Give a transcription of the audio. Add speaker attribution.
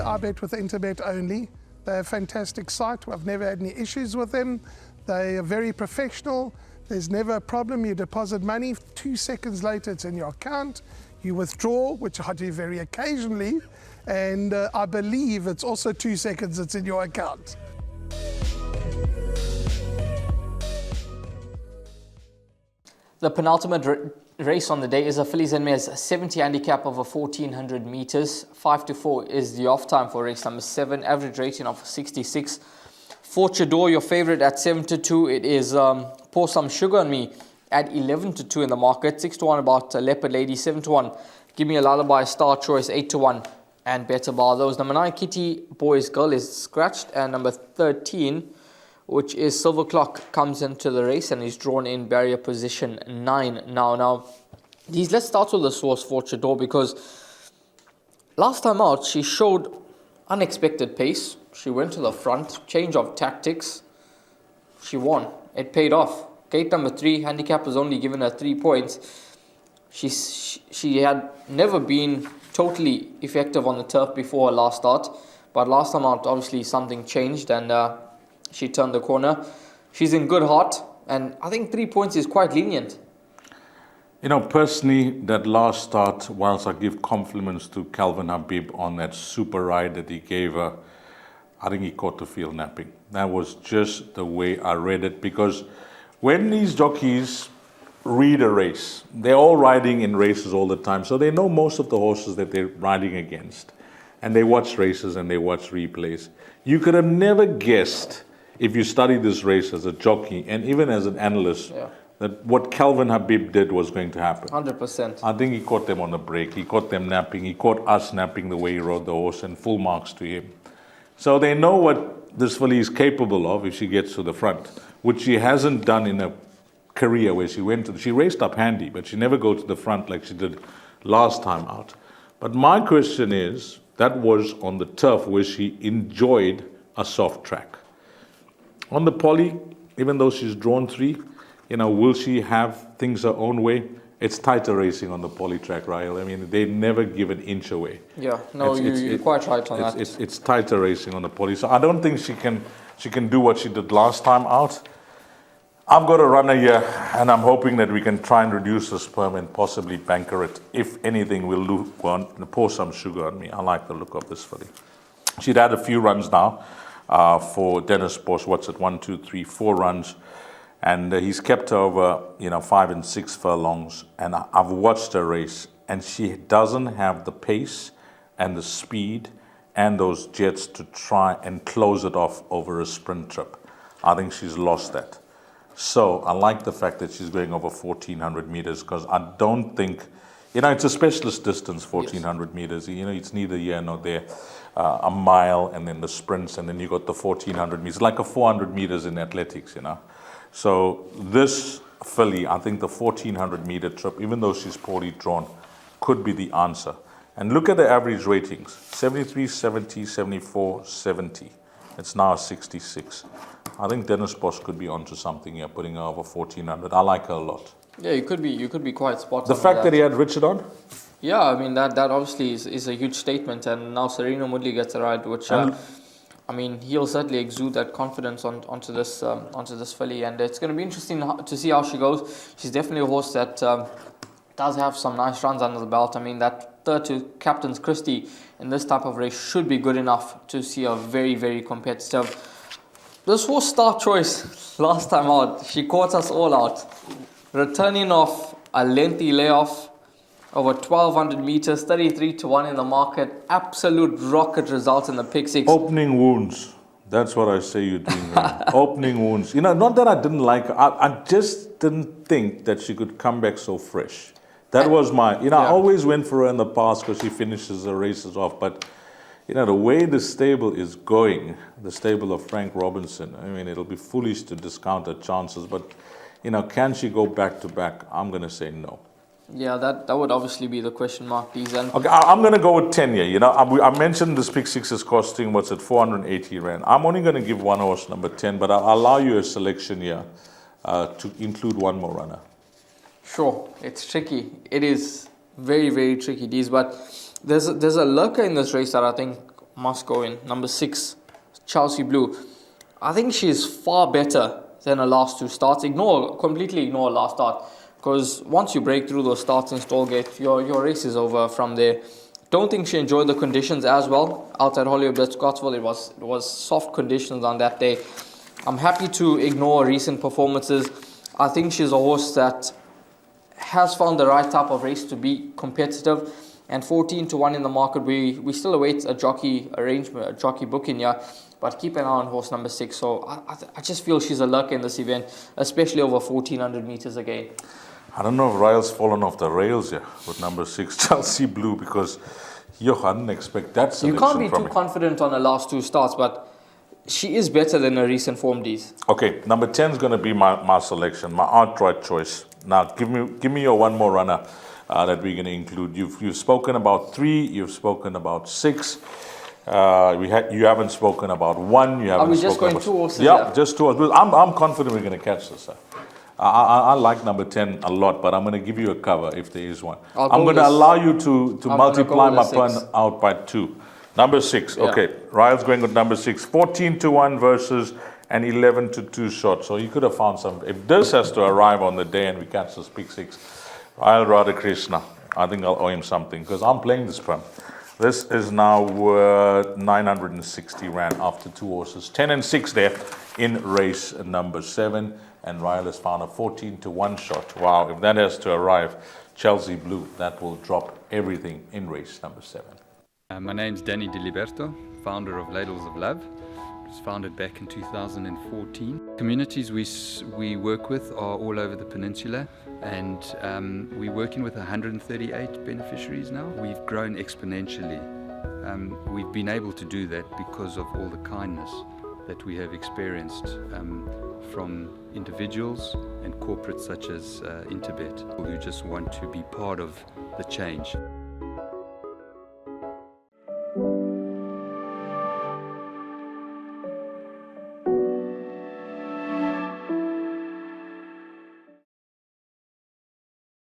Speaker 1: I bet with Interbet only. They're a fantastic site. I've never had any issues with them. They are very professional. There's never a problem. You deposit money, 2 seconds later it's in your account. You withdraw, which I do very occasionally, and I believe it's also 2 seconds it's in your account.
Speaker 2: The penultimate race on the day is a fillies and mares 70 handicap over 1400 meters. 5 to 4 is the off time for race number 7. Average rating of 66. Fortchador, your favorite at 7 to 2. It is Pour Some Sugar on Me at 11 to 2 in the market. 6 to 1 about Leopard Lady. 7 to 1. Give Me a Lullaby, Star Choice. 8 to 1 and Better Bar those. Number 9, Kitty Boys Girl, is scratched, and number 13, which is Silver Clock, comes into the race and is drawn in barrier position 9 now. Let's start with the source Fortchador, because last time out she showed unexpected pace. She went to the front, change of tactics, she won. It paid off. Gate number 3, handicap was only given her 3 points. She had never been totally effective on the turf before her last start, but last time out obviously something changed and she turned the corner. She's in good heart, and I think 3 points is quite lenient.
Speaker 3: You know, personally, that last start, whilst I give compliments to Calvin Habib on that super ride that he gave her, I think he caught the field napping. That was just the way I read it, because when these jockeys read a race, they're all riding in races all the time, so they know most of the horses that they're riding against. And they watch races and they watch replays. You could have never guessed, if you study this race as a jockey and even as an analyst, that what Calvin Habib did was going to happen.
Speaker 2: 100%.
Speaker 3: I think he caught them on the break. He caught them napping. He caught us napping the way he rode the horse, and full marks to him. So they know what this filly is capable of if she gets to the front, which she hasn't done in a career where she raced up handy, but she never go to the front like she did last time out. But my question is, that was on the turf where she enjoyed a soft track. On the poly, even though she's drawn 3, will she have things her own way? It's tighter racing on the poly track, Rahel. I mean, they never give an inch away.
Speaker 2: Yeah, no, you're quite right on that.
Speaker 3: It's tighter racing on the poly. So I don't think she can do what she did last time out. I've got a runner here, and I'm hoping that we can try and reduce the sperm and possibly banker it. If anything, we'll pour some sugar on me. I like the look of this filly. She'd had a few runs now for Dennis Bosch. 1, 2, 3, 4 runs. And he's kept her over, 5 and 6 furlongs. And I've watched her race, and she doesn't have the pace and the speed and those jets to try and close it off over a sprint trip. I think she's lost that. So I like the fact that she's going over 1,400 meters, because I don't think, it's a specialist distance, 1,400 meters. It's neither here nor there. A mile, and then the sprints, and then you got the 1,400 meters, like a 400 meters in athletics, So this filly, I think the 1,400 meter trip, even though she's poorly drawn, could be the answer. And look at the average ratings: 73, 70, 74, 70. It's now 66. I think Dennis Bosch could be onto something here, putting her over 1,400. I like her a lot.
Speaker 2: Yeah, you could be quite spot on.
Speaker 3: The fact that he had Richard on?
Speaker 2: Yeah, I mean, that obviously is a huge statement, and now Sereno Moodley gets a ride, which he'll certainly exude that confidence onto this filly, and it's going to be interesting to see how she goes. She's definitely a horse that does have some nice runs under the belt. I mean, that third to Captain's Christie in this type of race should be good enough to see her very, very competitive. This horse, Star Choice, last time out, she caught us all out. Returning off a lengthy layoff over 1,200 meters, 33 to 1 in the market. Absolute rocket results in the pick 6.
Speaker 3: Opening wounds. That's what I say you're doing right. Opening wounds. Not that I didn't like her. I just didn't think that she could come back so fresh. That was my, I always went for her in the past because she finishes the races off. But, the way the stable is going, the stable of Frank Robinson, I mean, it'll be foolish to discount her chances. But, can she go back to back? I'm going to say no.
Speaker 2: Yeah, that would obviously be the question mark, these.
Speaker 3: Okay, I'm going to go with 10 here. I mentioned this pick 6 is costing, 480 Rand. I'm only going to give one horse number 10, but I'll allow you a selection here to include one more runner.
Speaker 2: Sure, it's tricky. It is very, very tricky, these. But there's a lurker in this race that I think must go in. Number 6, Chelsea Blue. I think she's far better than her last 2 starts. Completely ignore her last start, because once you break through those starts in Stallgate, your race is over from there. Don't think she enjoyed the conditions as well out at Hollywoodbets Scottsville. It was soft conditions on that day. I'm happy to ignore recent performances. I think she's a horse that has found the right type of race to be competitive. And 14-1 in the market. We still await a jockey arrangement, a jockey booking here. But keep an eye on horse number 6. So I just feel she's a lurker in this event, especially over 1400 meters again.
Speaker 3: I don't know if Ryle's fallen off the rails here with number 6, Chelsea Blue, because I didn't expect that selection.
Speaker 2: You can't be
Speaker 3: from
Speaker 2: too confident on her last 2 starts, but she is better than her recent form Ds.
Speaker 3: Okay, number 10 is going to be my selection, my outright choice. Now, give me your one more runner that we're going to include. You've spoken about 3, you've spoken about 6. You haven't spoken about 1.
Speaker 2: Are we just going 2 horses?
Speaker 3: Yeah, just 2 horses. I'm confident we're going to catch this. I like number 10 a lot, but I'm going to give you a cover if there is one. I'm going to allow you to multiply my pun out by 2. Number 6, yeah. Okay. Ryle's going with number 6. 14-1 versus an 11-2 shot. So you could have found some. If this has to arrive on the day and we catch this pick 6, Ryle Radhakrishna, I think I'll owe him something, because I'm playing this pun. This is now 960 Rand after 2 horses. 10 and 6 there in race number 7. And Ryle has found a 14-1 shot. Wow, if that has to arrive, Chelsea Blue, that will drop everything in race number 7.
Speaker 4: My name's Danny Diliberto, founder of Ladles of Love. It was founded back in 2014. Communities we work with are all over the peninsula, and we're working with 138 beneficiaries now. We've grown exponentially. We've been able to do that because of all the kindness that we have experienced from individuals and corporates such as Interbet, who just want to be part of the change.